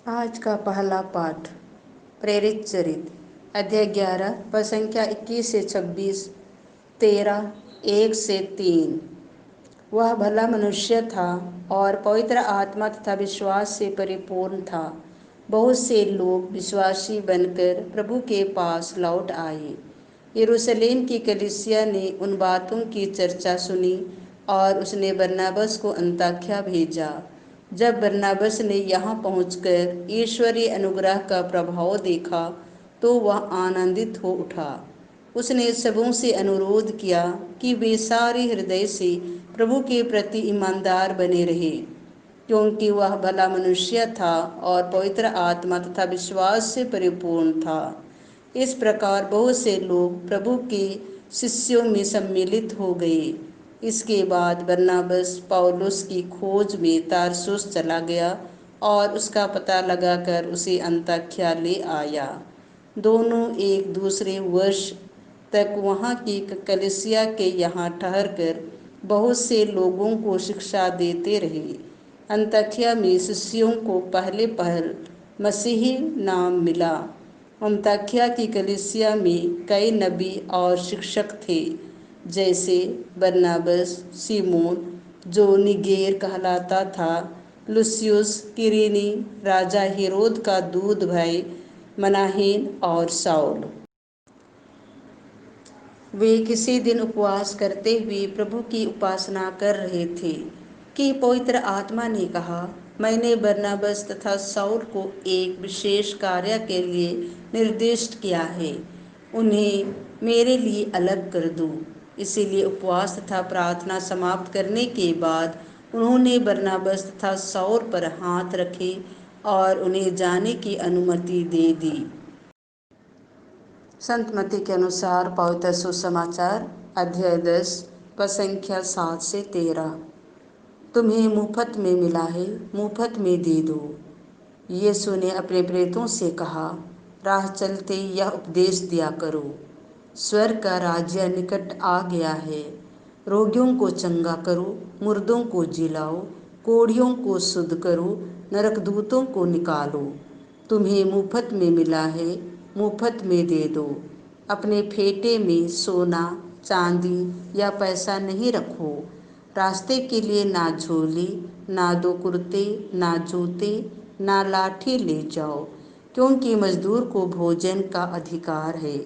आज का पहला पाठ प्रेरित चरित्र अध्याय 11 पद संख्या 21 से 26, 13, 1 से 3। वह भला मनुष्य था और पवित्र आत्मा तथा विश्वास से परिपूर्ण था। बहुत से लोग विश्वासी बनकर प्रभु के पास लौट आए। यरूशलेम की कलीसिया ने उन बातों की चर्चा सुनी और उसने बरनबास को अन्ताकिया भेजा। जब बरनबास ने यहाँ पहुंचकर ईश्वरीय अनुग्रह का प्रभाव देखा तो वह आनंदित हो उठा। उसने सबों से अनुरोध किया कि वे सारे हृदय से प्रभु के प्रति ईमानदार बने रहे, क्योंकि वह भला मनुष्य था और पवित्र आत्मा तथा विश्वास से परिपूर्ण था। इस प्रकार बहुत से लोग प्रभु के शिष्यों में सम्मिलित हो गए। इसके बाद बरनबास पौलुस की खोज में तारसुस चला गया और उसका पता लगाकर उसे अन्ताकिया ले आया। दोनों एक दूसरे वर्ष तक वहाँ की कलीसिया के यहाँ ठहरकर बहुत से लोगों को शिक्षा देते रहे। अन्ताकिया में शिष्यों को पहले पहल मसीही नाम मिला। अन्ताकिया की कलीसिया में कई नबी और शिक्षक थे, जैसे बरनबास, सीमोन जो निगेर कहलाता था, लूसियुस किरेनी, राजा हेरोद का दूध भाई मनाहेन और साउल। वे किसी दिन उपवास करते हुए प्रभु की उपासना कर रहे थे कि पवित्र आत्मा ने कहा, मैंने बरनबास तथा साउल को एक विशेष कार्य के लिए निर्दिष्ट किया है। उन्हें मेरे लिए अलग कर दो। इसीलिए उपवास तथा प्रार्थना समाप्त करने के बाद उन्होंने बरनबास तथा साउल पर हाथ रखे और उन्हें जाने की अनुमति दे दी। संत मत्ती के अनुसार पवित्र सुसमाचार अध्याय 10 पद संख्या 7 से 13। तुम्हें मुफ्त में मिला है, मुफ्त में दे दो। यीशु ने अपने प्रेरितों से कहा, राह चलते यह उपदेश दिया करो, स्वर्ग का राज्य निकट आ गया है। रोगियों को चंगा करो, मुर्दों को जिलाओ, कोढ़ियों को शुद्ध करो, नरकदूतों को निकालो। तुम्हें मुफ्त में मिला है, मुफ्त में दे दो। अपने फेटे में सोना, चांदी या पैसा नहीं रखो। रास्ते के लिए ना झोली, ना दो कुर्ते, ना जूते, ना लाठी ले जाओ, क्योंकि मजदूर को भोजन का अधिकार है।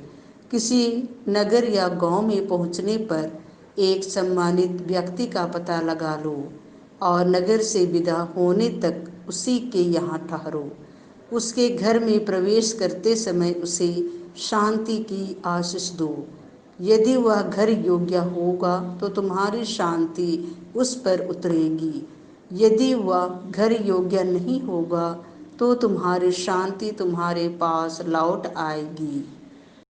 किसी नगर या गांव में पहुंचने पर एक सम्मानित व्यक्ति का पता लगा लो और नगर से विदा होने तक उसी के यहाँ ठहरो। उसके घर में प्रवेश करते समय उसे शांति की आशीष दो। यदि वह घर योग्य होगा तो तुम्हारी शांति उस पर उतरेगी। यदि वह घर योग्य नहीं होगा तो तुम्हारी शांति तुम्हारे पास लौट आएगी।